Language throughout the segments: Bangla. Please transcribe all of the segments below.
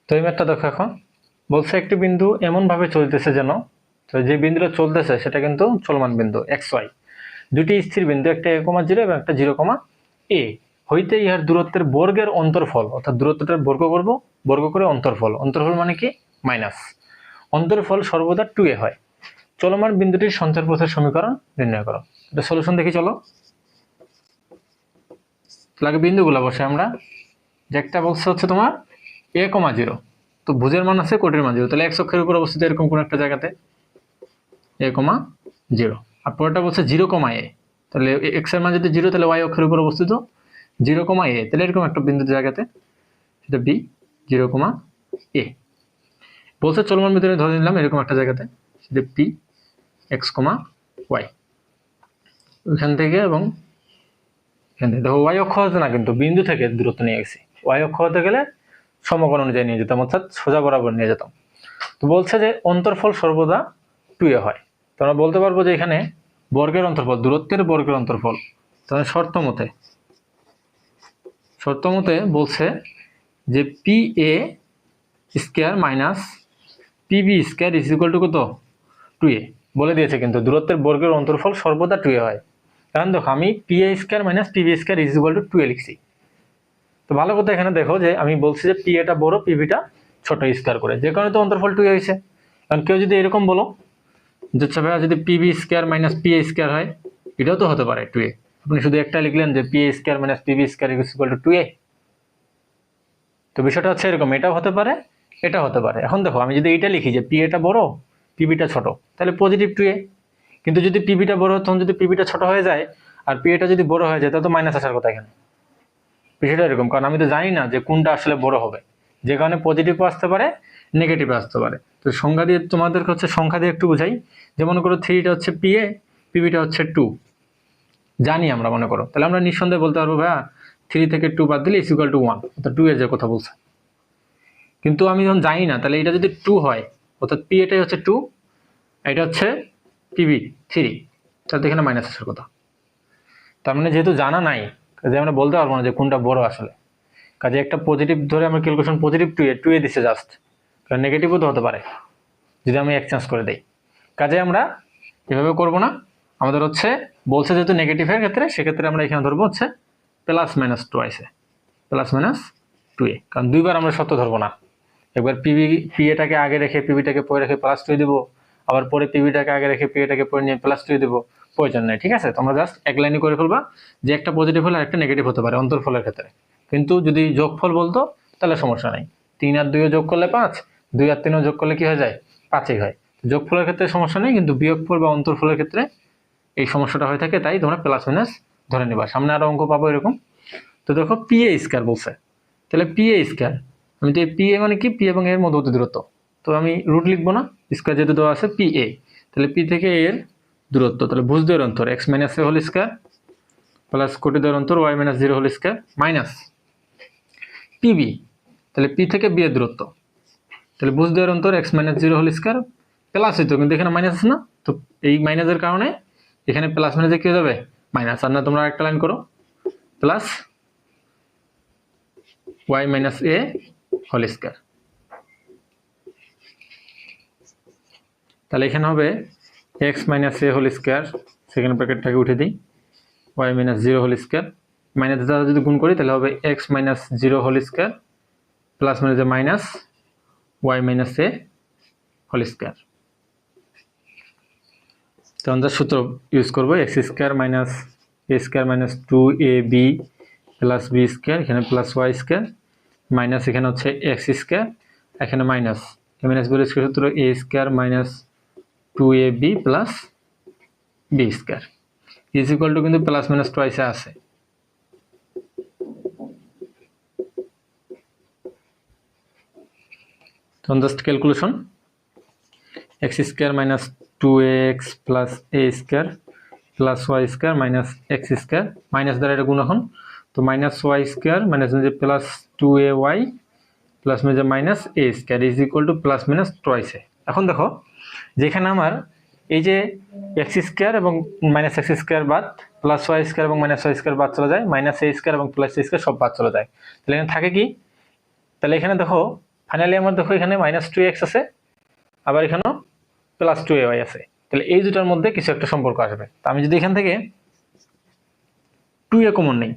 তো এই ম্যাথটা দেখো এখন বলছে একটি বিন্দু এমন ভাবে চলতেছে যেন, তো যে বিন্দুটা চলতেছে সেটা কিন্তু চলমান বিন্দু এক্স ওয়াই, দুটি স্থির বিন্দু, একটা a,0 এবং একটা 0,a হইতে ইহার দূরত্বের বর্গের অন্তরফল, অর্থাৎ দূরত্বটার বর্গ করে অন্তরফল মানে কি মাইনাস, অন্তরফল সর্বদা 2a হয়। চলমান বিন্দুটির সঞ্চার পথের সমীকরণ নির্ণয় করো। এটা সলিউশন দেখি চলো। তাহলে বিন্দুগুলো বসে আমরা, যে একটা বলছে হচ্ছে তোমার a,0, তো ভুজের মান আছে কোটির মান 0, তাহলে x অক্ষের উপর অবস্থিত এরকম কোন একটা জায়গাতে a,0, আর পরেরটা বলছে 0,a, তাহলে x এর মান যদি 0 তাহলে y অক্ষের উপর অবস্থিত 0,a, তাহলে এরকম একটা বিন্দুর জায়গাতে সেটা b 0,a। বলছে চলমান বিন্দু ধরে নিলাম এরকম একটা জায়গাতে সেটা p x, y, এখান থেকে এবং এখান থেকে দেখো y অক্ষ হতে না, কিন্তু বিন্দু থেকে দূরত্ব নিয়ে গেছি, y অক্ষ হতে গেলে সমকোণ অনুযায়ী নিয়ে যেতাম, অর্থাৎ সোজা বরাবর নিয়ে যেতাম। তো বলছে যে অন্তরফল সর্বদা 2a হয়, তো আমরা বলতে পারবো যে এখানে বর্গের অন্তরফল, দূরত্বের বর্গের অন্তরফল, তাহলে শর্ত মতে বলছে যে P A square minus PB square is equal two কত 2a বলে দিয়েছে, কিন্তু দূরত্বের বর্গের অন্তরফল সর্বদা 2a হয়। কারণ দেখো আমি P A square minus PB square is equal two 2a লিখছি। তো ভালো কথা এখানে দেখো যে আমি বলছি যে পি এটা বড় পিবিটা ছোট স্কয়ার করে, যে কারণে তো অন্তরফল 2a হয়েছে। কারণ কেউ যদি এরকম বলো যে ভাইয়া যদি PB square minus P A square হয়, এটাও তো হতে পারে 2a, আপনি শুধু একটা লিখলেন যে P A square minus PB square is equal two 2a। তো বিষয়টা হচ্ছে এরকম, এটাও হতে পারে এটাও হতে পারে। এখন দেখো আমি যদি এইটা লিখি যে পি এটা বড় পিবিটা ছোট, তাহলে পজিটিভ 2a, কিন্তু যদি পিবিটা বড় তখন যদি পিবিটা ছোট হয়ে যায় আর পি এটা যদি বড় হয়ে যায় তাহলে তো মাইনাস আসার কথা এখানে। বিষয়টা এরকম, কারণ আমি তো জানি না যে কোনটা আসলে বড় হবে, যে কারণে পজিটিভও আসতে পারে নেগেটিভও আসতে পারে। তো সংখ্যা দিয়ে তোমাদেরকে হচ্ছে সংখ্যা দিয়ে একটু বুঝাই, যে মনে করো 3টা হচ্ছে পিএ, পিবিটা হচ্ছে 2, জানি আমরা মনে করো, তাহলে আমরা নিঃসন্দেহে বলতে পারবো ভাইয়া 3 থেকে 2 বাদ দিলে ইজ ইকুয়াল টু 1, অর্থাৎ 2 এর যে কথা বলছে। কিন্তু আমি যখন জানি না, তাহলে এটা যদি 2 হয়, অর্থাৎ পি এটাই হচ্ছে 2, এটা হচ্ছে পিবি 3, তাহলে এখানে মাইনাস আসার কথা। তার মানে যেহেতু জানা নাই, কাজে আমরা বলতে পারবো না যে কোনটা বড় আসলে। কাজে একটা পজিটিভ ধরে আমরা ক্যালকুলেশন পজিটিভ 2a দিছে জাস্ট, কারণ নেগেটিভও তো হতে পারে যদি আমি এক্সচেঞ্জ করে দেই। কাজে আমরা এভাবে করব না, আমাদের হচ্ছে বলছে যেহেতু নেগেটিভের ক্ষেত্রে, সেক্ষেত্রে আমরা এখানে ধরবো হচ্ছে প্লাস মাইনাস 2a, কারণ দুইবার আমরা সত্য ধরবো না। একবার পিএটাকে আগে রেখে পিবিটাকে পরে রেখে প্লাস 2 দিব, আবার পরে পিবিটাকে আগে রেখে পিএটাকে পরে নিয়ে প্লাস 2 দিব, প্রয়োজন নেই। ঠিক আছে, তোমরা জাস্ট এক লাইনে করে ফেলবা যে একটা পজিটিভ হলে আরেকটা নেগেটিভ হতে পারে অন্তরফলের ক্ষেত্রে। কিন্তু যদি যোগফল বলতো তাহলে সমস্যা নাই, 3 আর 2 যোগ করলে 5, 2 আর 3 যোগ করলে কি হয়ে যায় 5ই হয়। যোগফলের ক্ষেত্রে সমস্যা নেই, কিন্তু বিয়োগফল বা অন্তরফলের ক্ষেত্রে এই সমস্যাটা হয়ে থাকে, তাই তোমরা প্লাস মাইনাস ধরে নিবা। সামনে আরো অঙ্ক পাবো এরকম। তো দেখো পিএ স্কয়ার বলছে, তাহলে পিএ স্কয়ার, আমি তো পি এ মানে কি পি এবং এর মধ্যবর্তী দূরত্ব, তো আমি রুট লিখবো না, স্কয়ার যেহেতু দেওয়া আছে পি এ, তাহলে পি থেকে এ এর দূরত্ব, তাহলে ভুজদ্বয়ের অন্তর এক্স মাইনাস এ হোল স্কয়ার প্লাস কোটিদ্বয়ের অন্তর y minus 0 whole square minus PB, তাহলে পি থেকে বি এর দূরত্ব, তাহলে ভুজদ্বয়ের অন্তর x minus 0 whole square plus হইতো, কিন্তু এখানে মাইনাস আছে না, তো এই মাইনাসের কারণে এখানে প্লাস মাইনাসে কি হয়ে যাবে মাইনাস। আর না তোমরা একটা লাইন করো প্লাস ওয়াই মাইনাস এ হোল স্কয়ার, তাহলে এখানে হবে এক্স মাইনাস এ হোল স্কয়ার, সেকেন্ড ব্র্যাকেটটাকে উঠে দিই, Y minus 0 whole square, minus দ্বারা যদি গুণ করি তাহলে হবে X minus 0 whole square plus minus minus Y minus এ হোল স্কয়ার। তো আমরা সূত্র ইউজ করবো X square minus A square minus 2ab plus B square, এখানে প্লাস ওয়াই স্কয়ার মাইনাস এখানে হচ্ছে এক্স স্কয়ার, এখানে মাইনাস মাইনাস বি স্কয়ার, সূত্র A square minus 2ab plus B square is equal to, কিন্তু প্লাস মাইনাস টুয়াইসে আছে, তখন just calculation X square minus 2ax plus A square plus Y square minus X square, minus দ্বারা এটা গুণ এখন, তো minus Y square minus plus 2ay plus minus A square is equal to plus minus টুয়াইসে। এখন দেখো যেখানে আমার এই যে এক্স স্কয়ার এবং মাইনাস এক্স স্কয়ার বাদ, প্লাস ওয়াই স্কয়ার এবং মাইনাস ওয়াই স্কয়ার বাদ চলে যায়, মাইনাস এ স্কয়ার এবং প্লাস এ স্কয়ার সব বাদ চলে যায়, তাহলে এখানে থাকে কি, তাহলে এখানে দেখো ফাইনালি আমার দেখো এখানে -2x আছে, আবার এখানেও +2ay আছে। তাহলে এই দুটার মধ্যে কিছু একটা সম্পর্ক আসবে। তো আমি যদি এখান থেকে 2a কমন নেই,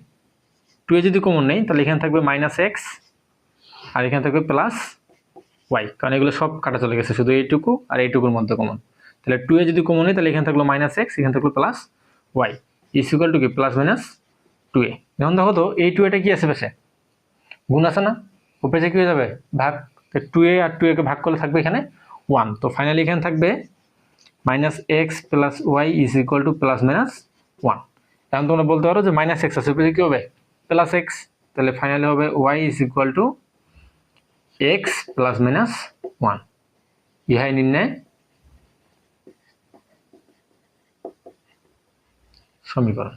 2a যদি কমন নেই তাহলে এখানে থাকবে -x আর এখানে থাকবে +y, কারণ এগুলো সব কাটা চলে গেছে, শুধু এইটুকু আর এইটুকুর মধ্যে কমন। তাহলে 2a যদি কমন নেই তাহলে এখানে থাকলো -x, এখানে থাকলো +y ইকুয়াল টু কি +-2a। এখন দেখো তো এই 2a কি আছে পাশে, গুণ আছে না, ও পেছে কি হয়ে যাবে ভাগ, 2a আর 2a কে ভাগ করলে থাকবে এখানে 1। তো ফাইনালি এখানে থাকবে -x + y ইকুয়াল টু +-1। এখন তোমরা বলতে পারো যে -x আছে, পেছে কি হবে +x, তাহলে ফাইনালি হবে y ইকুয়াল টু x +-1। ইহাই নির্ণয় সমীকরণ।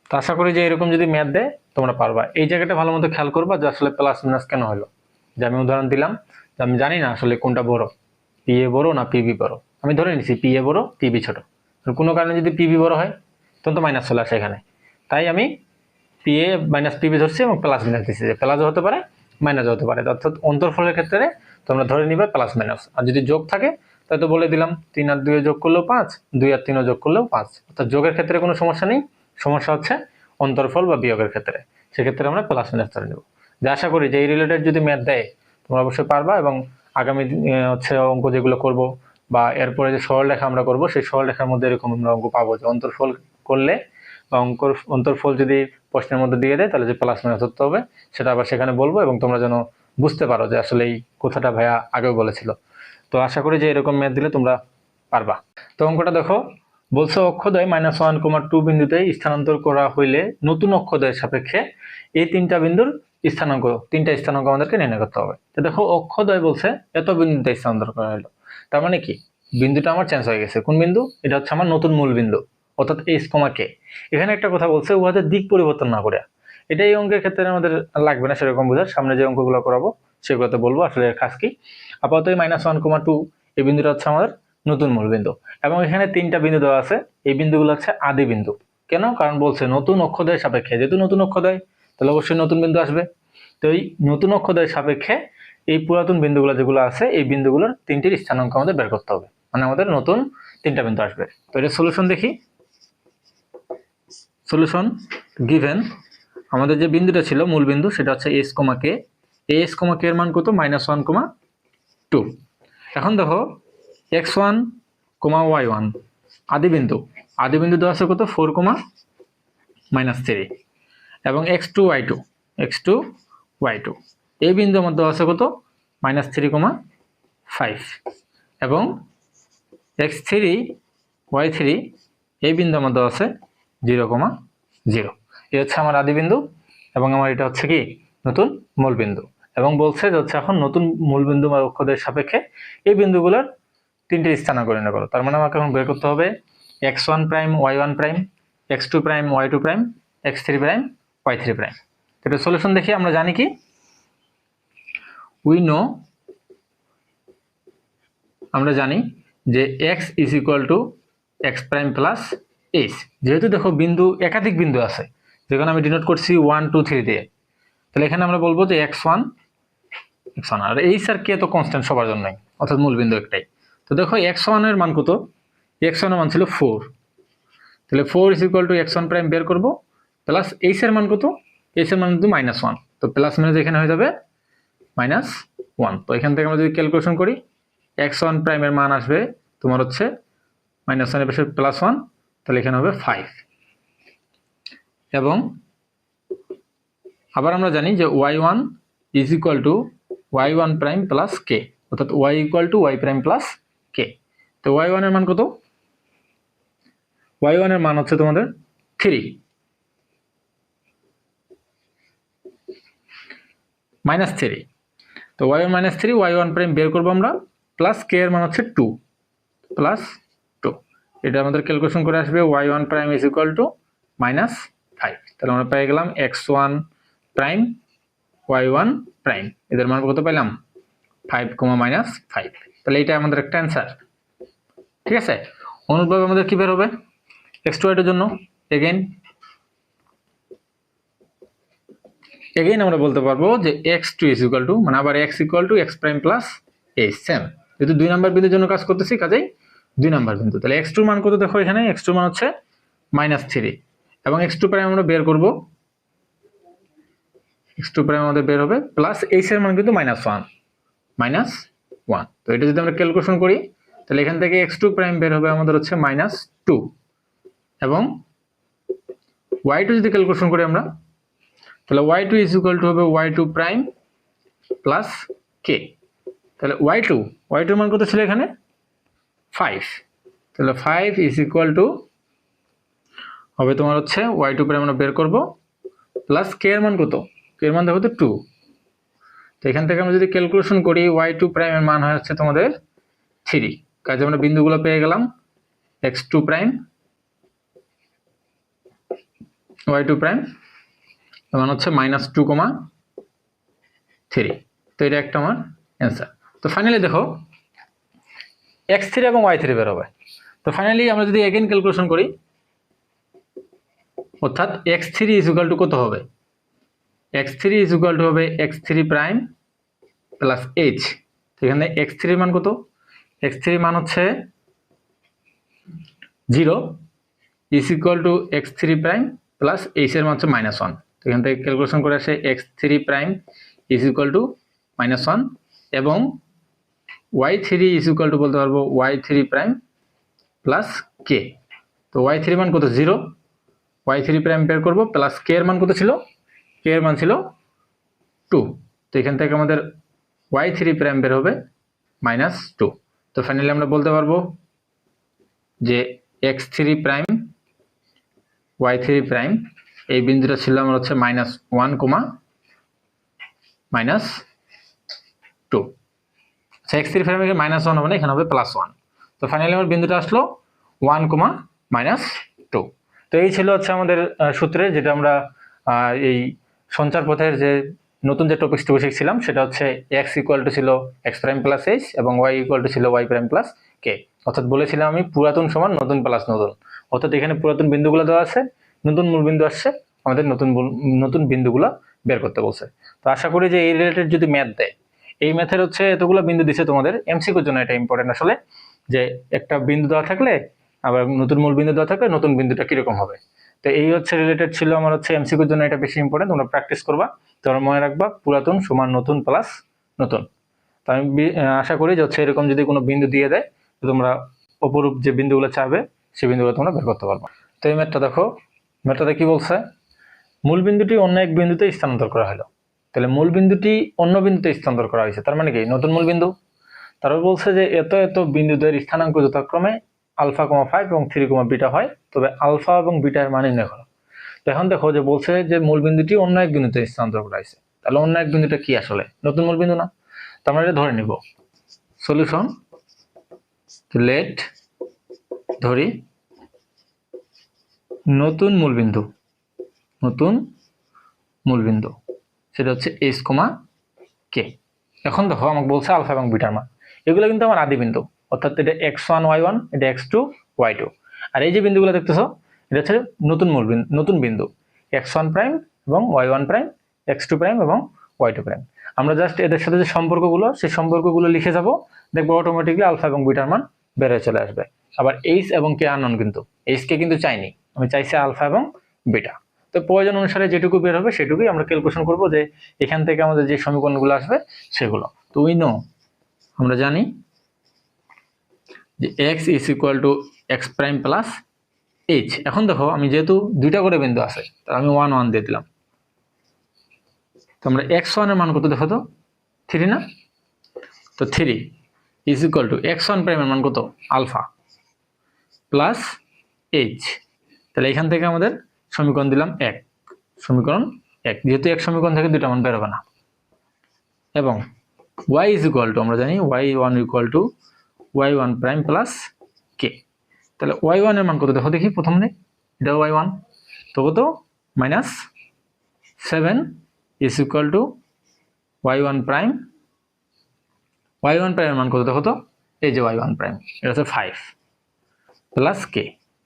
তো আশা করি যে এরকম যদি ম্যাথ দেয় তোমরা পারবা। এই জায়গাটা ভালো মতো খেয়াল করবা যে আসলে প্লাস মাইনাস কেন হলো। যে আমি উদাহরণ দিলাম যে আমি জানি না আসলে কোনটা বড়, পিএ বড় না পিবি বড়, আমি ধরে নিছি পিএ বড় পিবি ছোট। কোনো কারণে যদি পিবি বড় হয় তখন তো মাইনাস চলে আসে এখানে, তাই আমি পিএ মাইনাস পিবি ধরছি এবং প্লাস মাইনাস দিচ্ছি, যে প্লাসও হতে পারে মাইনাসও হতে পারে। অর্থাৎ অন্তরফলের ক্ষেত্রে তোমরা ধরে নিবে প্লাস মাইনাস, আর যদি যোগ থাকে তাই তো বলে দিলাম 3 আর 2 যোগ করলেও 5, 2 আর 3 যোগ করলেও 5। অর্থাৎ যোগের ক্ষেত্রে কোনো সমস্যা নেই, সমস্যা হচ্ছে অন্তরফল বা বিয়োগের ক্ষেত্রে, সেক্ষেত্রে আমরা প্লাস মাইনাস ধরে নেব। যে আশা করি যে এই রিলেটেড যদি ম্যাথ দেয় তোমরা অবশ্যই পারবা, এবং আগামী হচ্ছে অঙ্ক যেগুলো করব বা এরপরে যে সরলরেখা আমরা করব সেই সরলরেখার মধ্যে এরকম আমরা অঙ্ক পাবো যে অন্তরফল করলে বা অন্তরফল যদি প্রশ্নের মধ্যে দিয়ে দেয় তাহলে যে প্লাস মাইনাস ধরতে হবে সেটা আবার সেখানে বলবো, এবং তোমরা যেন বুঝতে পারো যে আসলে এই কথাটা ভাইয়া আগেও বলেছিল। তো আশা করি যে এরকম ম্যাথ দিলে তোমরা পারবা। তো অঙ্কটা দেখো, বলছে অক্ষদ্বয় -1,2 বিন্দুতে স্থানান্তর করা হইলে নতুন অক্ষদ্বয়ের সাপেক্ষে এই তিনটা বিন্দুর স্থানাঙ্ক, তিনটা স্থানাঙ্ক আমাদেরকে নির্ণয় করতে হবে। তো দেখো অক্ষদ্বয় বলছে এত বিন্দুতে স্থানান্তর করা হলো, তার মানে কি বিন্দুটা আমার চেঞ্জ হয়ে গেছে। কোন বিন্দু? এটা হচ্ছে আমার নতুন মূল বিন্দু, অর্থাৎ এইচ কমা কে। এখানে একটা কথা বলছে উহাদের দিক পরিবর্তন না করে, এটা এই অঙ্কের ক্ষেত্রে আমাদের লাগবে না সেরকম বোঝার, সামনে যে অঙ্কগুলো করাবো সেগুলোতে বলবো আসলে এর কাজ কি। আপাতত -1,2 এই বিন্দুটা হচ্ছে আমাদের নতুন মূল বিন্দু, এবং এখানে তিনটা বিন্দু দেওয়া আছে, এই বিন্দুগুলো হচ্ছে আদি বিন্দু। কেন? কারণ বলছে নতুন অক্ষদ্বয়ের সাপেক্ষে, যেহেতু নতুন অক্ষদ্বয় তাহলে অবশ্যই নতুন বিন্দু আসবে। তো এই নতুন অক্ষদ্বয়ের সাপেক্ষে এই পুরাতন বিন্দুগুলো যেগুলো আছে এই বিন্দুগুলোর তিনটির স্থানাঙ্ক আমাদের বের করতে হবে, মানে আমাদের নতুন তিনটা বিন্দু আসবে। তো এটা সলিউশন দেখি। সলিউশন গিভেন আমাদের যে বিন্দুটা ছিল মূল বিন্দু সেটা হচ্ছে এস কমা কে, এস কমা কে এর মান কত -1,2। এখন দেখো x1, y1 আদি বিন্দু, আদি বিন্দু দেওয়া আছে কত 4, -3, এবং x2, y2 এই বিন্দু আমার দেওয়া আছে কত -3, 5, এবং x3, y3 এই বিন্দু আমার দেওয়া আছে 0, এই হচ্ছে আমার আদি বিন্দু, এবং আমার এটা হচ্ছে কি নতুন মূল বিন্দু। এবং বলছে যে হচ্ছে এখন নতুন মূল বিন্দু বা অক্ষদের সাপেক্ষে এই বিন্দুগুলোর তিনটে স্থানাঙ্ক নির্ণয় করো। তার মানে আমাকে এখন বের করতে হবে x1 prime y1 prime, x2 prime y2 prime, x3 prime y3 prime. এটা সলিউশন দেখি। আমরা জানি কি আমরা জানি যে x is equal two x prime plus H. যেহেতু দেখো বিন্দু একাধিক বিন্দু আছে, যেখানে আমি ডিনোট করছি 1, 2, 3 দিয়ে, তাহলে এখানে আমরা বলবো যে x1 আর এইচ আর কে তো কনস্ট্যান্ট সবার জন্যই, অর্থাৎ মূল বিন্দু একটাই। তো দেখো x1 এর মান কত, x1 এর মান ছিল 4, তাহলে 4 is equal two x1 prime বের করবো, প্লাস এইচ এর মান কত, এইচ এর মান কিন্তু -1, তো প্লাস মাইনাস এখানে হয়ে যাবে -1। তো এখান থেকে আমরা যদি ক্যালকুলেশন করি x1 প্রাইমের মান আসবে তোমার হচ্ছে -1 এর পাশে +1, তাহলে এখানে হবে 5। এবং আবার আমরা জানি যে y1 is equal to y1 prime plus K, অর্থাৎ y equal to y prime plus K. তো y1 এর মান কত, y1 এর মান হচ্ছে তোমাদের 3, -3, তো y1 -3, y1 প্রাইম বের করবো আমরা, প্লাস কে এর মান হচ্ছে 2, এটা আমাদের ক্যালকুলেশন করে আসবে y1 prime is equal two -5। তাহলে আমরা পেয়ে গেলাম x1 প্রাইম y1 প্রাইম, এদের মান কত পেলাম 5, -5। তাহলে এটা আমাদের একটা অ্যান্সার, ঠিক আছে। অনুরূপভাবে আমাদের কি বের হবে x2 এর জন্য, এগেইন এগেইন আমরা বলতে পারবো যে x2 ইজ ইকুয়াল টু, মানে আবার x equal to x prime plus h, same. যেহেতু 2 নাম্বার বিন্দুর জন্য কাজ করতেছি, কাজেই 2 নাম্বার বিন্দু। তাহলে x2 মান কত দেখো এখানে, x2 মান হচ্ছে -3 এবং x2 প্রাইম আমরা বের করব, x2 প্রাইম আমাদের বের হবে প্লাস h এর মান কিন্তু -1। তো এটা যদি আমরা ক্যালকুলেশন করি তাহলে এখান থেকে x2 প্রাইম বের হবে আমাদের হচ্ছে -2 এবং y2 যদি ক্যালকুলেশন করি আমরা তাহলে y2 ইজ ইকুয়াল টু হবে y2 প্রাইম প্লাস k। তাহলে y2 মান কত ছিল এখানে 5, তাহলে 5 ইজ ইকুয়াল টু হবে তোমার হচ্ছে y2 প্রাইম আমরা বের করব প্লাস k এর মান কত, k এর মান দেখো তো 2। তো এখান থেকে আমরা যদি ক্যালকুলেশন করি y2 প্রাইম এর মান হচ্ছে তোমাদের 3, কাজে আমরা বিন্দুগুলো পেয়ে গেলাম x2 প্রাইম y2 প্রাইম মান হচ্ছে -2,3। তো এটা একটা আমার অ্যান্সার। তো ফাইনালি দেখো x3 এবং y3 বের হবে। তো ফাইনালি আমরা যদি এগেইন ক্যালকুলেশন করি, অর্থাৎ x3 ইজ ইকুয়াল টু কত হবে, x3 ইজ ইকুয়াল টু হবে x3 প্রাইম প্লাস h। তো এখানে x3 এর মান কত, x3 মান হচ্ছে 0 is equal two x3 prime plus h এর মান হচ্ছে -1। তো এখান থেকে ক্যালকুলেশন করে আসে x3 prime is equal two -1 এবং y3 ইজ ইকুয়াল টু বলতে পারবো y3 প্রাইম প্লাস k। তো y3 মান কত 0, y3 প্রাইম বের করব প্লাস k এর মান কত ছিল, k এর মান ছিল 2। তো এখান থেকে আমাদের y3 প্রাইম বের হবে -2। তো ফাইনালি আমরা বলতে পারবো যে x3 প্রাইম y3 প্রাইম এই বিন্দুটা ছিল আমার হচ্ছে -1, -2। আচ্ছা x3 প্রাইম এর -1 হবে না, এখানে হবে +1। তো ফাইনালি আমার বিন্দুটা আসলো 1, -2। তো এই ছিল হচ্ছে আমাদের সূত্রে, যেটা আমরা এই সঞ্চার পথের যে নতুন যে টপিকসটুকু শিখছিলাম সেটা হচ্ছে x ইকুয়াল টু ছিল x প্রাইম প্লাস h এবং y ইকুয়াল টু ছিল y প্রাইম প্লাস k। অর্থাৎ বলেছিলাম আমি পুরাতন সমান নতুন প্লাস নতুন, অর্থাৎ এখানে পুরাতন বিন্দুগুলো দেওয়া আছে, নতুন মূল বিন্দু আসছে, আমাদের নতুন বিন্দুগুলো বের করতে বলছে। তো আশা করি যে এই রিলেটেড যদি ম্যাথ দেয়, এই ম্যাথের হচ্ছে এতগুলো বিন্দু দিছে তোমাদের, এমসিকিউর জন্য এটা ইম্পর্টেন্ট আসলে, যে একটা বিন্দু দেওয়া থাকলে আবার নতুন মূল বিন্দু দেওয়া থাকলে নতুন বিন্দুটা কিরকম হবে। তো এই হচ্ছে রিলেটেড ছিল আমার হচ্ছে এমসিকিউর জন্য এটা বেশি ইম্পর্টেন্ট, তোমরা প্র্যাকটিস করবা, তোমরা মনে রাখবা পুরাতন সমান নতুন প্লাস নতুন। তো আমি আশা করি যে হচ্ছে এরকম যদি কোনো বিন্দু দিয়ে দেয় তো তোমরা অপরূপ যে বিন্দুগুলো চাবে সেই বিন্দুগুলো তোমরা বের করতে পারবা। তো এই ম্যাথটা দেখো, ম্যাথটাতে কি বলছে, মূল বিন্দুটি অন্য এক বিন্দুতে স্থানান্তর করা হলো। তাহলে মূল বিন্দুটি অন্য বিন্দুতে স্থানান্তর করা হয়েছে, তার মানে কি নতুন মূল বিন্দু। তারপর বলছে যে এত এত বিন্দুদের স্থানাঙ্ক যথাক্রমে আলফা, 5 এবং 3, বিটা হয়, তবে আলফা এবং বিটার মান নির্ণয় করো। তো এখন দেখো যে বলছে যে মূল বিন্দুটি অন্য এক বিন্দুতে স্থানান্তর করা হয়েছে, তাহলে অন্য এক বিন্দুটা কি আসলে, নতুন মূল বিন্দু না। তো আমরা এটা ধরে নিব। সলিউশন, লেট ধরি নতুন মূল বিন্দু সেটা হচ্ছে h, k। এখন দেখো আমাকে বলছে আলফা এবং বিটার মান, এগুলো কিন্তু আমার আদি বিন্দু, অর্থাৎ এটা x1 y1, এটা x2 y2। আর এই যে বিন্দুগুলো দেখতেছো এটা হচ্ছে নতুন বিন্দু x1 প্রাইম এবং y1 প্রাইম, x2 প্রাইম এবং y2 প্রাইম। আমরা জাস্ট এদের সাথে যে সম্পর্কগুলো সেই সম্পর্কগুলো লিখে যাব, দেখবো অটোমেটিকলি আলফা এবং বিটার মান বেড়ে চলে আসবে। আবার h এবং k আননোন, কিন্তু h কে কিন্তু চাইনি, আমি চাইছি আলফা এবং বিটা। তো প্রয়োজন অনুসারে যেটুকু বের হবে সেটুকুই আমরা ক্যালকুলেশন করব, যে এখান থেকে আমাদের যে সমীকরণগুলো আসবে সেগুলো। তো উই নো, আমরা জানি যে x is equal two x prime plus h। এখন দেখো আমি যেহেতু দুইটা করে বিন্দু আছে তাহলে আমি 1, 1 দিয়ে দিলাম। তো আমরা x1 এর মান কত দেখো তো 3 না, তো 3 is equal two x1 prime এর মান কত আলফা প্লাস h। তাহলে এখান থেকে আমাদের সমীকরণ দিলাম 1, সমীকরণ 1, যেহেতু এক সমীকরণ থেকে দুইটা মান বের হবে না। এবং y ইজ ইকুয়াল টু, আমরা জানি y1 equal to y1 prime plus k। তাহলে y1 এর মান কত দেখো দেখি, প্রথমে এটা y1, তো কত -7 is equal to y1 prime এর মান কত দেখো তো, এই যে y1 প্রাইম এটা হচ্ছে 5 প্লাস k।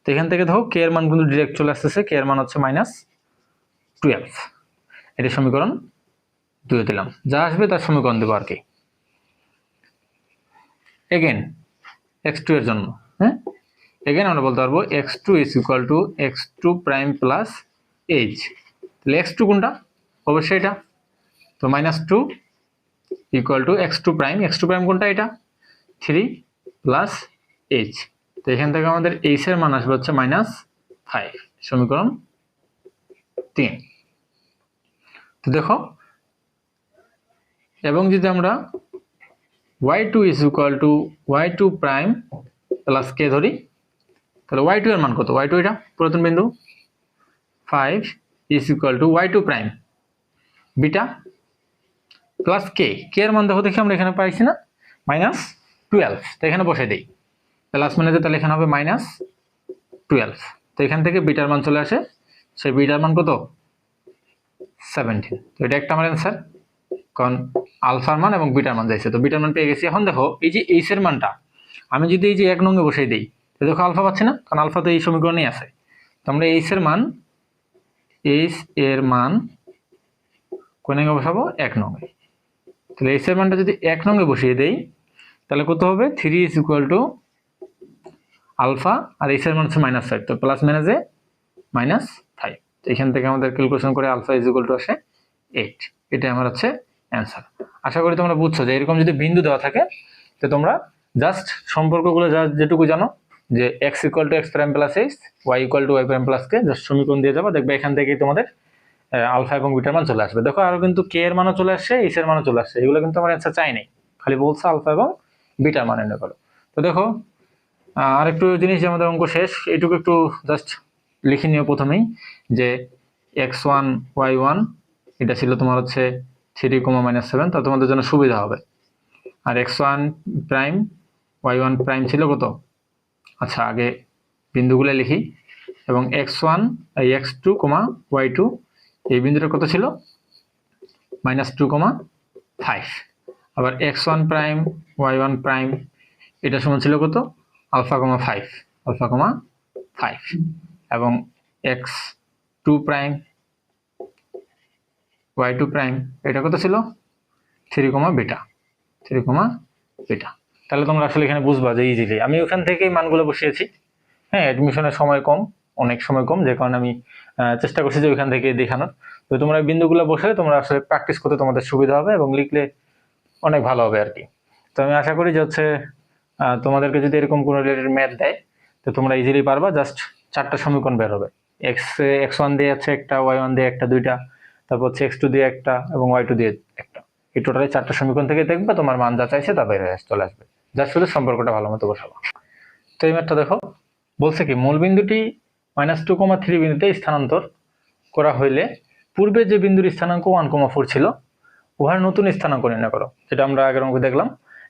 তো এখান থেকে দেখো k এর মান কিন্তু ডিরেক্ট চলে আসতেছে, k এর মান হচ্ছে -12। এটা সমীকরণ 2 দিলাম, যা আসবে তার সমীকরণ দেবো আর কি। এগেন x2 এর জন্য, হ্যাঁ এগেন আমরা বলতে পারবো x2 is equal two x2 prime plus h। তাহলে x2 কোনটা? অবশ্যই এটা, তো -2 equal to x2 prime, x2 prime কোনটা? এটা 3 প্লাস h। তো এখান থেকে আমাদের h এর মান আসবে হচ্ছে -5, সমীকরণ 3। তো দেখো, এবং যদি আমরা y2 is equal two y2 prime plus k ধরি, তাহলে y2 এর মান কত? y2 এটা পুরাতন বিন্দু, 5 is equal two y2 prime beta plus k, এর মান দেখো, দেখি আমরা এখানে পাইছি না -12, তো এখানে বসে দেই প্লাস মানে, তাহলে এখানে হবে -12। তো এখান থেকে বিটার মান চলে আসে, সেই বিটার মান কত? 17। তো এটা একটা আমার অ্যান্সার, কারণ আলফার মান এবং বিটার মান যাইছে, তো বিটার মান পেয়ে গেছি। এখন দেখো এই যে এইচ এর মানটা আমি যদি এই যে 1 নং এ বসাই দিই, তো দেখো আলফা পাচ্ছি না, কারণ আলফা তো এই সমীকরণেই আছে। তো আমরা এইচ এর মান কোন নং এ বসাবো? 1 নং এ। তাহলে এইচ এর মানটা যদি 1 নং এ বসিয়ে দেই, তাহলে কত হবে? 3 ইজ ইকুয়াল টু আলফা, আর এইচ এর মান হচ্ছে -5, তো প্লাস মাইনাসে -5। তো এখান থেকে আমাদের ক্যালকুলেশন করে আলফা ইজ ইকুয়াল টু আসে 8। এটা আমার হচ্ছে অ্যান্সার। আশা করি তোমরা বুঝছো যে এরকম যদি বিন্দু দেওয়া থাকে, তো তোমরা জাস্ট সম্পর্কগুলো যেটুকু জানো, যে x equal to x prime plus h, y equal to y prime plus k, just সমীকরণ দিয়ে যাবো, দেখবে এখান থেকেই তোমাদের আলফা এবং বিটার মান চলে আসবে। দেখো আরো কিন্তু k এর মানও চলে আসছে, h এর মানও চলে আসছে, এগুলো কিন্তু আমার অ্যান্সার চাই নাই, খালি বলছে আলফা এবং বিটার মান এনে করো। তো দেখো আরেকটু জিনিস, যে আমাদের অঙ্ক শেষ, এটুকু একটু জাস্ট লিখে নিও প্রথমেই, যে x1 y1 এটা ছিল তোমার হচ্ছে 3, -7, তা তোমাদের জন্য সুবিধা হবে। আর x1 প্রাইম y1 প্রাইম ছিল কত? আচ্ছা আগে বিন্দুগুলো লিখি, এবং x1 x2, y2 এই বিন্দুটা কত ছিল? -2, 5। আবার x1 প্রাইম y1 প্রাইম এটা সমান ছিল কত? আলফা, 5, এবং x2 প্রাইম y2 প্রাইম এটা কত ছিল? 3, বিটা। তাহলে তোমরা আসলে এখানে বুঝবা যে ইজিলি আমি ওখান থেকেই মানগুলো বসিয়েছি। হ্যাঁ, অ্যাডমিশনের সময় কম, অনেক সময় কম, যে কারণে আমি চেষ্টা করছি যে ওইখান থেকে দেখানোর। তো তোমরা বিন্দুগুলো বসে তোমরা আসলে প্র্যাকটিস করতে তোমাদের সুবিধা হবে, এবং লিখলে অনেক ভালো হবে আর কি। তো আমি আশা করি যে হচ্ছে তোমাদেরকে যদি এরকম কোনো রিলেটেড ম্যাথ দেয়, তো তোমরা ইজিলি পারবা। জাস্ট 4টা সমীকরণ বের হবে, x1 দিয়ে আছে একটা, y1 দিয়ে একটা, 2টা, তারপর হচ্ছে x2 দিয়ে একটা, এবং y2 দিয়ে একটা। এই টোটালি 4টা সমীকরণ থেকে দেখবে তোমার মান যা চাইছে তা বের হয়ে চলে আসবে, যার শুধু সম্পর্কটা ভালো মতো বসাবো। তো এই ম্যাথটা দেখো, বলছে কি মূল বিন্দুটি -2, 3 বিন্দুতে স্থানান্তর করা হইলে পূর্বে যে বিন্দুর স্থানাঙ্ক 1, 4 ছিল উহার নতুন স্থানাঙ্ক নির্ণয় করো, যেটা আমরা আগের অঙ্কে দেখলাম,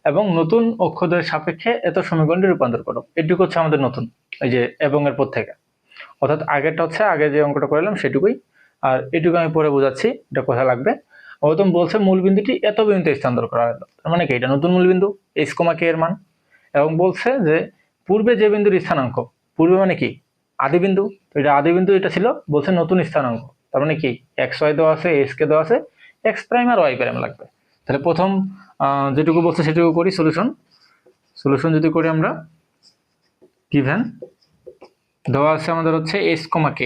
এবং নতুন অক্ষদ্বয়ের সাপেক্ষে এত সমীকরণটি রূপান্তর করো। এটুকু হচ্ছে আমাদের নতুন, এই যে এবং এর পর থেকে, অর্থাৎ আগেরটা হচ্ছে আগে যে অঙ্কটা করলাম সেটুকুই, আর এটুকু আমি পরে বোঝাচ্ছি এটা কোথায় লাগবে। প্রথম বলছে মূল বিন্দুটি এত বিন্দুতে স্থানান্তর করা হলো, তার মানে কি এটা নতুন মূল বিন্দু h, k এর মান, এবং বলছে যে পূর্বে যে বিন্দুর স্থানাঙ্ক, পূর্বে মানে কি আদি বিন্দু, তো এটা আদি বিন্দু, এটা ছিল বলছে নতুন স্থানাঙ্ক, তার মানে কি x y দেওয়া আছে, h k দেওয়া আছে, x প্রাইম আর y প্রাইম লাগবে। তাহলে প্রথম যেটুকু বলছে সেটুকু করি, সলিউশন যদি করি আমরা, গিভেন দেওয়া আছে আমাদের হচ্ছে h, k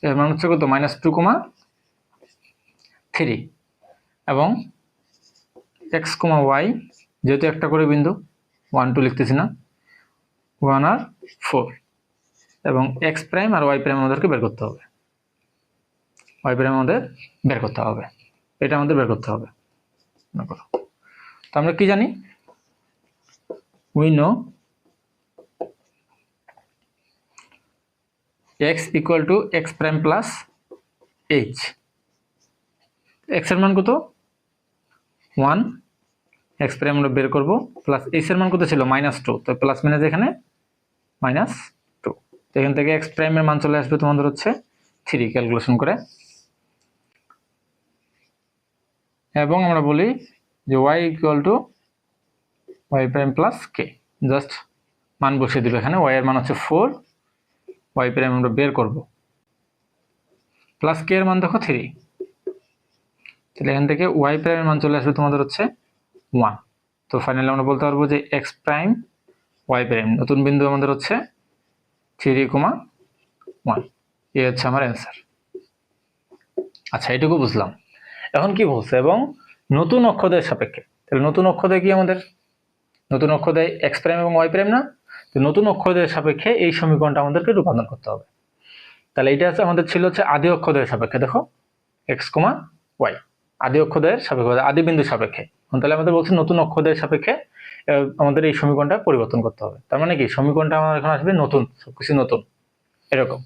এর মান হচ্ছে কত? -2, 3, এবং x, y যেহেতু একটা করে বিন্দু, 1, 2 লিখতেছি না, 1 আর 4, এবং x প্রাইম আর y প্রাইম আমাদেরকে বের করতে হবে, এটা আমাদের বের করতে হবে। তো আমরা কি জানি? We know x equal to x prime plus h। x এর মান কত? 1, x প্রাইম আমরা বের করব, প্লাস h এর মান কত ছিল? -2, তো প্লাস মাইনাস এখানে -2, তো এখান থেকে x প্রাইমের মান চলে আসবে তোমাদের হচ্ছে 3 ক্যালকুলেশন করে, এবং আমরা বলি যে y equal to y prime plus k, just মান বসিয়ে দিবে এখানে। y এর মান হচ্ছে 4, y প্রাইম আমরা বের করব, প্লাস কে এর মান দেখো 3, তাহলে এখান থেকে ওয়াই প্রাইমের মান চলে আসবে তোমাদের হচ্ছে 1। তো ফাইনালি আমরা বলতে পারবো যে এক্স প্রাইম ওয়াই প্রাইম নতুন বিন্দু আমাদের হচ্ছে 3,1। এই হচ্ছে আমার অ্যান্সার। আচ্ছা, এটুকু বুঝলাম। এখন কি বলছে, এবং নতুন অক্ষদের সাপেক্ষে, তাহলে নতুন অক্ষদের কি আমাদের নতুন অক্ষদের এক্স প্রাইম এবং ওয়াই প্রাইম না? তো নতুন অক্ষদের সাপেক্ষে এই সমীকরণটা আমাদেরকে রূপান্তর করতে হবে। তাহলে এটা আছে আমাদের ছিল হচ্ছে আদি অক্ষদের সাপেক্ষে, দেখো এক্স কমা ওয়াই, আদি অক্ষদের সাপেক্ষে, আদি বিন্দুর সাপেক্ষে। তাহলে আমাদের বলছে নতুন অক্ষদের সাপেক্ষে আমাদের এই সমীকরণটা পরিবর্তন করতে হবে। তার মানে কি সমীকরণটা আমার এখন আসবে নতুন, সবকিছু নতুন এরকম।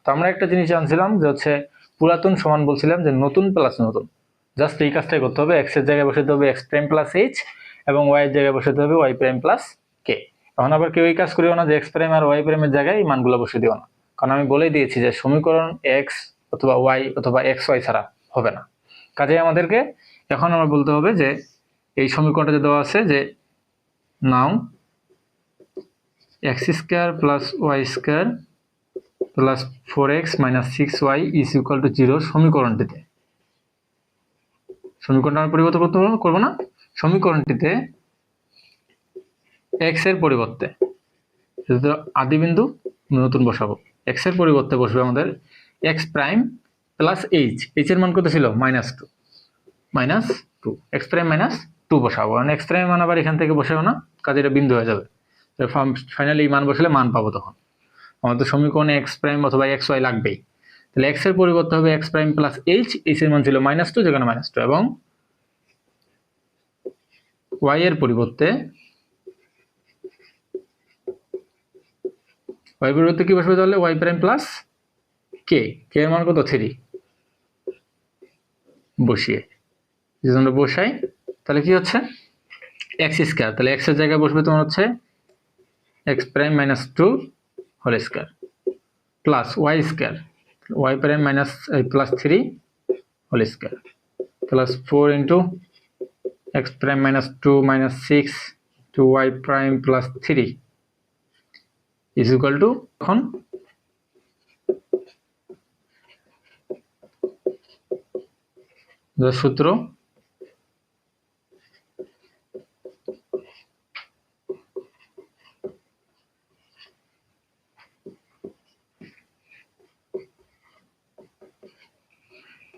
তো আমরা একটা জিনিস জানছিলাম যে হচ্ছে পুরাতন সমান বলছিলাম যে নতুন প্লাস নতুন, জাস্ট এই কাজটাই করতে হবে। এক্স এর জায়গায় বসাতে হবে এক্স প্রাইম প্লাস এইচ, এবং ওয়াই এর জায়গায় বসাতে হবে ওয়াই প্রাইম প্লাস কে। এখন আবার কেউ এই কাজ করিও না যে এক্স প্রাইম আর ওয়াই প্রাইমের জায়গায় এই মানগুলো বসিয়ে দিও না, কারণ আমি বলেই দিয়েছি যে সমীকরণ এক্স অথবা ওয়াই অথবা এক্স ওয়াই ছাড়া হবে না। কাজেই আমাদেরকে এখন আমরা বলতে হবে যে এই সমীকরণটা যে দেওয়া আছে যে now X square plus Y square plus 4x minus 6y is equal to 0 সমীকরণটিতে, সমীকরণটা আমি পরিবর্তন করবো না, সমীকরণটিতে x এর পরিবর্তে আদি বিন্দু নতুন বসাবো, x এর পরিবর্তে বসবে আমাদের x prime plus H, H এর মান কত ছিল -2 x প্রাইম -2 বসাবো, কারণ x প্রাইম মান আবার এখান থেকে বসাবো না, কাজে এটা বিন্দু হয়ে যাবে। ফাইনালি এই মান বসালে মান পাবো, তখন আমাদের সমীকরণে এক্স প্রাইম অথবা এক্স ওয়াই লাগবেই। তাহলে এক্স এর পরিবর্তে হবে x prime plus H, H এর মান ছিল -2 যেখানে -2, এবং ওয়াই এর পরিবর্তে কি বসবে তাহলে ওয়াই প্রাইম প্লাস কে, কে এর মান কত 3 বসিয়ে, যদি আমরা বসাই তাহলে কি হচ্ছে এক্স স্কোয়ার, তাহলে এক্স এর জায়গায় বসবে তোমার হচ্ছে x prime -2 whole square plus Y square, y prime plus 3 whole square plus 4 into x prime -2 -6 two y prime plus 3 is equal to, এখন সূত্র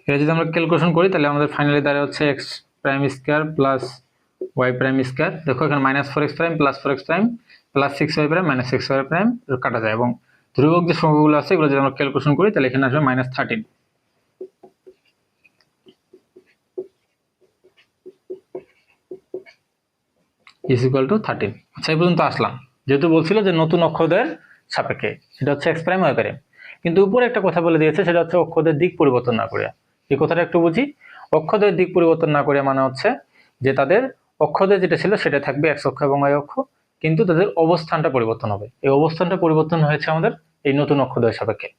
এটা যদি আমরা ক্যালকুলেশন করি তাহলে আমাদের ফাইনালি দাঁড়ায় হচ্ছে x prime square plus y prime square, দেখো এখানে -4x prime plus 4x prime plus 6y prime -6y prime কাটা যায়, এবং ধ্রুবক যে সংখ্যাগুলো আছে এগুলো যদি আমরা ক্যালকুলেশন করি তাহলে এখানে আসবে -13 ইজ ইকুয়াল টু 13। আচ্ছা, এই পর্যন্ত আসলাম। যেহেতু বলছিল যে নতুন অক্ষদের সাপেক্ষে, সেটা হচ্ছে এক্স প্রাইম ওয়াই প্রাইম, কিন্তু উপরে একটা কথা বলে দিয়েছে, সেটা হচ্ছে অক্ষদের দিক পরিবর্তন না করিয়া। এই কথাটা একটু বুঝি। অক্ষদের দিক পরিবর্তন না করিয়া মানে হচ্ছে যে তাদের অক্ষদের যেটা ছিল সেটা থাকবে এক্স অক্ষ এবং ওয়াই অক্ষ, কিন্তু তাদের অবস্থানটা পরিবর্তন হবে। এই অবস্থানটা পরিবর্তন হয়েছে আমাদের এই নতুন অক্ষদের সাপেক্ষে।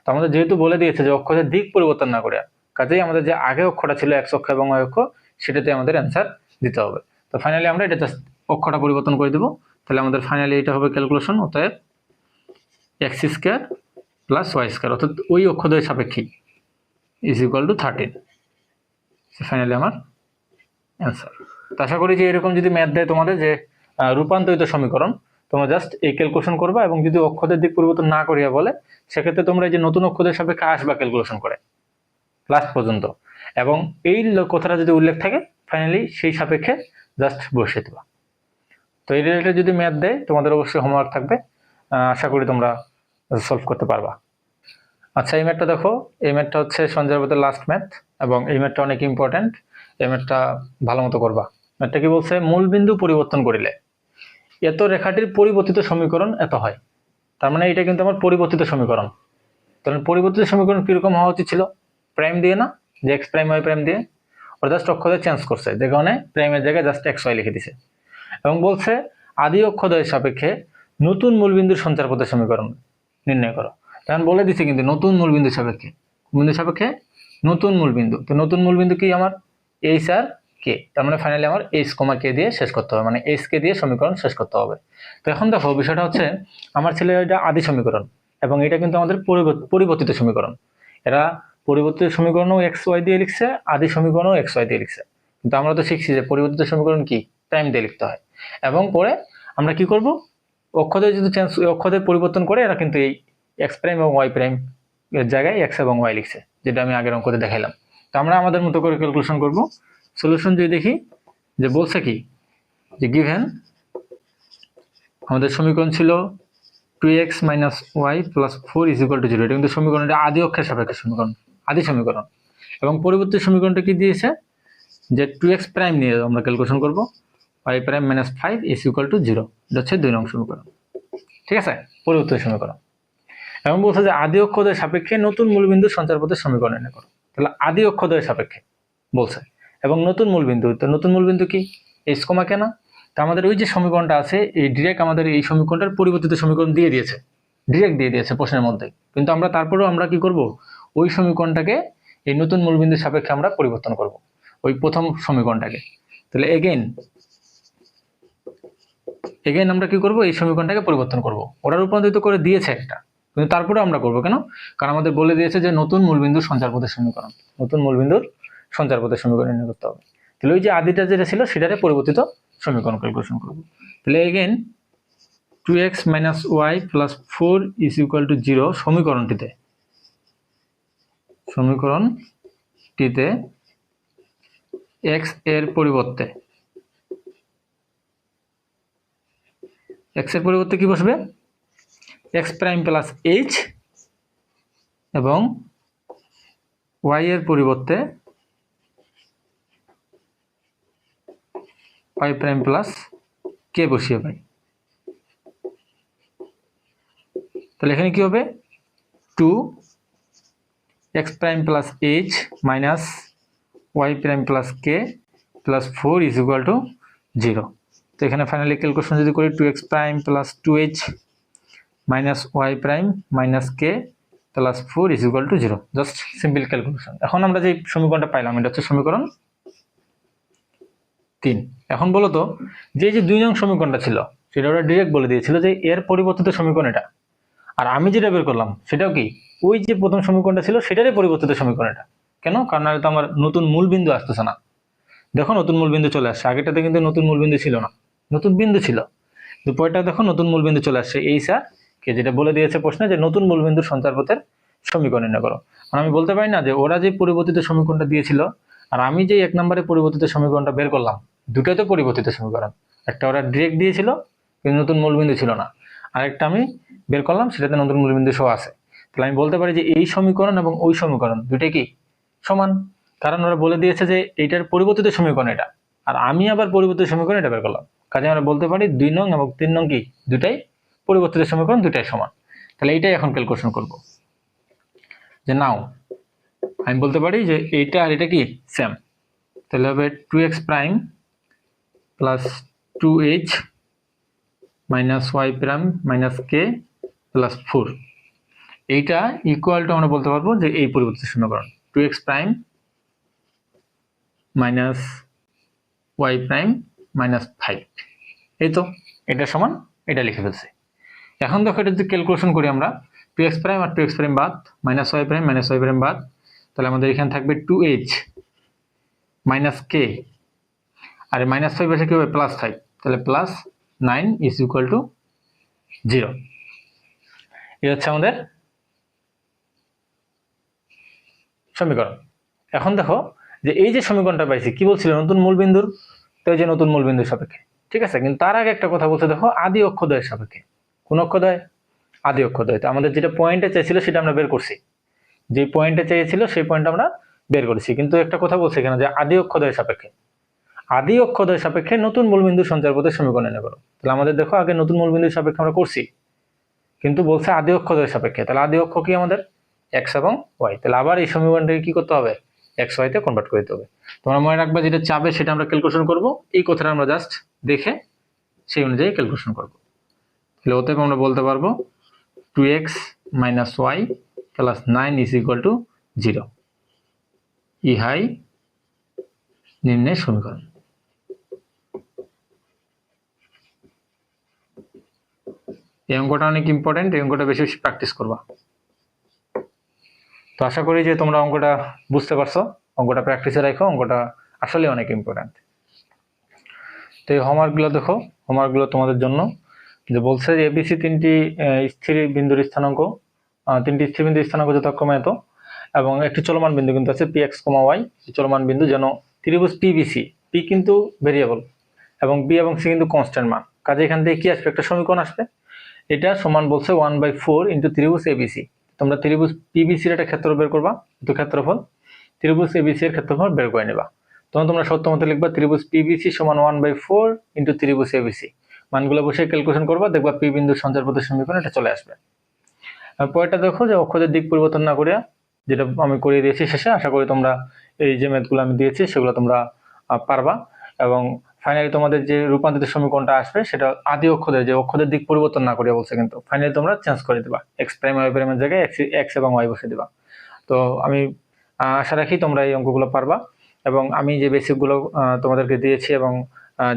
তো আমাদের যেহেতু বলে দিয়েছে যে অক্ষদের দিক পরিবর্তন না করিয়া, কাজেই আমাদের যে আগে অক্ষটা ছিল এক্স অক্ষ এবং ওয়াই অক্ষ, সেটাতে আমাদের অ্যান্সার দিতে হবে। তো ফাইনালি আমরা এটা জাস্ট অক্ষটা পরিবর্তন করে দেবো, তাহলে আমাদের ফাইনালি এটা হবে ক্যালকুলেশন, অতএব x square plus Y square অর্থাৎ ওই অক্ষদের সাপেক্ষে ইজ ইকুয়াল টু 13। ফাইনালি আমার অ্যান্সার। তো আশা করি যে এরকম যদি ম্যাথ দেয় তোমাদের যে রূপান্তরিত সমীকরণ, তোমরা জাস্ট এই ক্যালকুলেশন করবা, এবং যদি অক্ষদের দিক পরিবর্তন না করিয়া বলে সেক্ষেত্রে তোমরা এই যে নতুন অক্ষদের সাপেক্ষে আসবা ক্যালকুলেশন করে লাস্ট পর্যন্ত, এবং এই কথাটা যদি উল্লেখ থাকে ফাইনালি সেই সাপেক্ষে জাস্ট বসিয়ে দেবা। তো এই রিলেটেড যদি ম্যাথ দেয় তোমাদের অবশ্যই হোমওয়ার্ক থাকবে, আশা করি তোমরা সলভ করতে পারবা। আচ্ছা, এই ম্যাথটা দেখো, এই ম্যাথটা হচ্ছে সঞ্জয়ের বোধের লাস্ট ম্যাথ, এবং এই ম্যাথটা অনেক ইম্পর্টেন্ট, এই ম্যাথটা ভালো মতো করবা। ম্যাথটা কি বলছে, মূলবিন্দু পরিবর্তন করিলে এত রেখাটির পরিবর্তিত সমীকরণ এত হয়। তার মানে এটা কিন্তু আমার পরিবর্তিত সমীকরণ। তাহলে পরিবর্তিত সমীকরণ কিরকম হওয়া উচিত ছিল, প্রাইম দিয়ে না, যে এক্স প্রাইম ওয়াই প্রাইম দিয়ে, ওরা জাস্ট অক্ষদের চেঞ্জ করছে, যে কারণে প্রাইমের জায়গায় জাস্ট এক্স ওয়াই লিখে দিছে, এবং বলছে আদি অক্ষদ্বয়ের সাপেক্ষে নতুন মূলবিন্দুর সঞ্চার পথের সমীকরণ নির্ণয় করো। তখন বলে দিচ্ছে কিন্তু নতুন মূলবিন্দুর সাপেক্ষে, বিন্দুর সাপেক্ষে নতুন মূলবিন্দু। তো নতুন মূলবিন্দু কি আমার এইচ আর কে, তার মানে ফাইনালি আমার এইচ কমা কে দিয়ে শেষ করতে হবে, মানে এইচ কে দিয়ে সমীকরণ শেষ করতে হবে। তো এখন দেখো বিষয়টা হচ্ছে আমার ছেলে এটা আদি সমীকরণ, এবং এটা কিন্তু আমাদের পরিবর্তিত সমীকরণ। এরা পরিবর্তিত সমীকরণও এক্স ওয়াই দিয়ে লিখছে, আদি সমীকরণও এক্স ওয়াই দিয়ে লিখছে। কিন্তু আমরা তো শিখছি যে পরিবর্তিত সমীকরণ কি প্রাইম দিয়ে লিখতে হয়। এবং পরে আমরা কি করব, অক্ষদের যদি অক্ষদের পরিবর্তন করে এরা কিন্তু এই এক্স প্রাইম এবং ওয়াই প্রাইম এর জায়গায় এক্স এবং ওয়াই লিখছে, যেটা আমি আগের অঙ্কতে দেখাইলাম। তো আমরা আমাদের মতো করে ক্যালকুলেশন করব। সলিউশন যদি দেখি যে বলছে কি, যে গিভেন আমাদের সমীকরণ ছিল 2x - y + 4 = 0। এটা কিন্তু সমীকরণটা আদি অক্ষের সাপেক্ষে সমীকরণ, আদি সমীকরণ। এবং পরবর্তী সমীকরণটা কি দিয়েছে, যে 2x প্রাইম নিয়ে আমরা ক্যালকুলেশন করব, y প্রাইম - 5 = 0। এটা হচ্ছে 2 নং সমীকরণ। ঠিক আছে, পরবর্তী সমীকরণ। এবং বলছে যে আদি অক্ষদের সাপেক্ষে নতুন মূলবিন্দু সঞ্চারপথের সমীকরণ নির্ণয় করো। তাহলে আদি অক্ষদের সাপেক্ষে বলছে, এবং নতুন মূলবিন্দু, তো নতুন মূলবিন্দু কি h, কেনা। তো আমাদের ওই যে সমীকরণটা আছে, এই ডিরেক্ট আমাদের এই সমীকরণটার পরিবর্তিত সমীকরণ দিয়ে দিয়েছে, ডিরেক্ট দিয়ে দিয়েছে প্রশ্নের মধ্যে। কিন্তু আমরা তারপরেও আমরা কি করব, ওই সমীকরণটাকে এই নতুন মূলবিন্দুর সাপেক্ষে আমরা পরিবর্তন করব, ওই প্রথম সমীকরণটাকে। তাহলে এগেইন আমরা কি করব, এই সমীকরণটাকে পরিবর্তন করব। ওরা রূপান্তরিত করে দিয়েছে একটা, কিন্তু তারপরে আমরা করব কেন, কারণ আমাদের বলে দিয়েছে যে নতুন মূলবিন্দুর সঞ্চারপথের সমীকরণ, নতুন মূলবিন্দুর সঞ্চারপথের সমীকরণ নির্ণয় করতে হবে। তাহলে ওই যে আদিটা যেটা ছিল সেটারে পরিবর্তিত সমীকরণ ক্যালকুলেশন করব। তাহলে এগেইন 2x - y + 4 = 0 সমীকরণটিতে x এর পরিবর্তে কি বসবে, x প্রাইম + h, এবং y এর পরিবর্তে y প্রাইম + k বসিয়ে পাই। তাহলে এখানে কি হবে, 2x prime + h minus y prime + k + 4 = 0। তো এখানে ফাইনালি ক্যালকুলেশন যদি করি, 2x prime + 2h minus y prime - k + 4 = 0। Just simple calculation. এখন আমরা যে সমীকরণটা পাইলাম এটা হচ্ছে সমীকরণ 3। এখন বলো তো, যে 2 নং সমীকরণটা ছিল সেটা ওরা ডিরেক্ট বলে দিয়েছিল যে এর পরিবর্তিত সমীকরণ এটা, আর আমি যেটা বের করলাম সেটাও কি ওই যে প্রথম সমীকরণটা ছিল সেটারই পরিবর্তিত সমীকরণ এটা। কেন, কারণ তো আমার নতুন মূলবিন্দু আসতেছে না। দেখো নতুন মূলবিন্দু চলে আসছে, আগেটাতে কিন্তু নতুন মূলবিন্দু ছিল না, নতুন বিন্দু ছিল। দুপয়টা দেখো নতুন মূলবিন্দু চলে আসছে। এই স্যার কে যেটা বলে দিয়েছে প্রশ্নে, যে নতুন মূলবিন্দুর সঞ্চারপথের সমীকরণ নির্ণয় করো। আর আমি বলতে পারি না যে ওরা যে পরিবর্তিত সমীকরণটা দিয়েছিল আর আমি যে 1 নম্বরে পরিবর্তিত সমীকরণটা বের করলাম, দুটোই তো পরিবর্তিত সমীকরণ। একটা ওরা ডিরেক্ট দিয়েছিল কিন্তু নতুন মূলবিন্দু ছিল না, আরেকটা আমি বের করলাম সেটাতে নতুন মূলবিন্দু সহ আছে। তাহলে আমি বলতে পারি যে এই সমীকরণ এবং ওই সমীকরণ দুটোই কি সমান, কারণ ওরা বলে দিয়েছে যে এইটার পরিবর্তিত সমীকরণ এটা, আর আমি আবার পরিবর্তিত সমীকরণ এটা বের করলাম। কাজে আমরা বলতে পারি 2 নং এবং 3 নং কি দুটাই পরিবর্তিত সমীকরণ, দুটাই সমান। তাহলে এইটাই এখন ক্যালকুলেশন করব, যে নাও আমি বলতে পারি যে এইটা আর এটা কি সেম। তাহলে হবে 2x prime + 2h minus y prime - k + 4, এইটা ইকুয়াল টু আমরা বলতে পারবো যে এই পরিবর্তিত সমীকরণ 2x prime minus y prime - 5। এই তো এটা সমান এটা লিখে ফেলছি। এখন দেখো এটা যদি ক্যালকুলেশন করি আমরা, 2x প্রাইম আর 2x প্রাইম বাদ, -y প্রাইম -y প্রাইম বাদ, তাহলে আমাদের এখানে থাকবে 2h - k, আর -5 পাশে কি হবে +5, তাহলে +9 = 0। এই হচ্ছে আমাদের সমীকরণ। এখন দেখো যে এই যে সমীকরণটা পাইছি কি বলছিল, নতুন মূলবিন্দুর, তো এই যে নতুন মূলবিন্দুর সাপেক্ষে, ঠিক আছে। কিন্তু তার আগে একটা কথা বলছে, দেখো আদি অক্ষদ্বয়ের সাপেক্ষে। কোন অক্ষদ্বয়, আদি অক্ষদ্বয়। তো আমাদের যেটা পয়েন্টে চাইছিল সেটা আমরা বের করছি, যে পয়েন্টে চাইছিল সেই পয়েন্ট আমরা বের করেছি। কিন্তু একটা কথা বলছে এখানে যে আদি অক্ষদ্বয়ের সাপেক্ষে, আদি অক্ষদ্বয়ের সাপেক্ষে নতুন মূলবিন্দুর সঞ্চারপথের সমীকরণ নির্ণয় করো। তাহলে আমাদের দেখো আগে নতুন মূলবিন্দুর সাপেক্ষে আমরা করছি, কিন্তু বলছে আদি অক্ষদ্বয়ের সাপেক্ষে। তাহলে আদি অক্ষ কি আমাদের x এবং y, তাহলে আবার এই সমীকরণটাকে কি করতে হবে, x y তে কনভার্ট করে দিতে হবে। তোমরা মনে রাখবা যেটা চাবে সেটা আমরা ক্যালকুলেশন করব, এই কথাটা আমরা জাস্ট দেখে সেই অনুযায়ী ক্যালকুলেশন করব। তাহলে অতএব আমরা বলতে পারবো 2x - y + 9 = 0, ইহাই নিম্নের সমীকরণ। এই অঙ্কটা অনেক ইম্পর্টেন্ট, এই অঙ্কটা বেশি বেশি প্র্যাকটিস করবা। তো আশা করি যে তোমরা অঙ্কটা বুঝতে পারছো, অঙ্কটা প্র্যাকটিসে রাখো, অঙ্কটা আসলে অনেক ইম্পর্ট্যান্ট। তো এই হোমওয়ার্কগুলো দেখো, হোমওয়ার্কগুলো তোমাদের জন্য। যে বলছে যে এবিসি তিনটি স্থির বিন্দুর স্থানাঙ্ক, তিনটি স্থির বিন্দুর স্থানাঙ্ক যথাক্রমে এত, এবং একটি চলমান বিন্দু কিন্তু আছে পি এক্স কমা ওয়াই, চলমান বিন্দু যেন ত্রিভুজ পিবিসি, পি কিন্তু ভেরিয়েবল এবং বি এবং সি কিন্তু কনস্ট্যান্ট মান, কাজে এখান থেকে কি আসবে, একটা সমীকরণ আসবে। এটা সমান বলছে 1/4 ইন্টু ত্রিভুজ এবিসি। তোমরা ত্রিভুজ পিবিসির একটা ক্ষেত্রফল বের করবা, তো ক্ষেত্রফল ত্রিভুজ এবিসি এর ক্ষেত্রফল বের করে নেবা। তখন তোমরা সত্য মতো লিখবা ত্রিভুজ পিবিসি সমান 1/4 ইন্টু ত্রিভুজ এবিসি, মানগুলো বসে ক্যালকুলেশন করবা, দেখবা পি বিন্দুর সঞ্চারপথের সমীকরণ এটা চলে আসবে। আর পরেরটা দেখো যে অক্ষদের দিক পরিবর্তন না করিয়া, যেটা আমি করিয়ে দিয়েছি শেষে, আশা করি তোমরা এই যে ম্যাথগুলো আমি দিয়েছি সেগুলো তোমরা পারবা। এবং ফাইনালি তোমাদের যে রূপান্তরিত সমীকরণটা আসবে সেটা আদি অক্ষদের, যে অক্ষদের দিক পরিবর্তন না করিয়া বলছে, কিন্তু ফাইনালি তোমরা চেঞ্জ করে দিবা, এক্স প্রাইম ওয়াই প্রাইমের জায়গায় এক্স এবং ওয়াই বসে দিবা। তো আমি আশা রাখি তোমরা এই অঙ্কগুলো পারবা, এবং আমি যে বেসিকগুলো তোমাদেরকে দিয়েছি এবং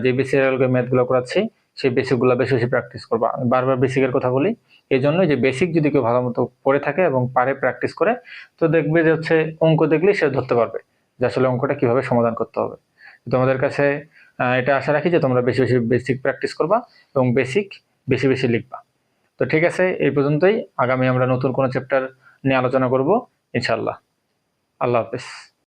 যে বেসিক ম্যাথগুলো করাচ্ছি সেই বেসিকগুলো বেশি বেশি প্র্যাকটিস করবা। আমি বারবার বেসিকের কথা বলি এই জন্য, যে বেসিক যদি কেউ ভালো মতো পড়ে থাকে এবং পারে প্র্যাকটিস করে, তো দেখবে যে হচ্ছে অঙ্ক দেখলেই সে ধরতে পারবে যে আসলে অঙ্কটা কিভাবে সমাধান করতে হবে। তোমাদের কাছে এটা আশা রাখি যে তোমরা বেশি বেশি বেসিক প্র্যাকটিস করবা এবং বেসিক বেশি বেশি লিখবা। তো ঠিক আছে, এই পর্যন্তই। আগামী আমরা নতুন কোনো চ্যাপ্টার নিয়ে আলোচনা করব ইনশাআল্লাহ। আল্লাহ হাফেজ।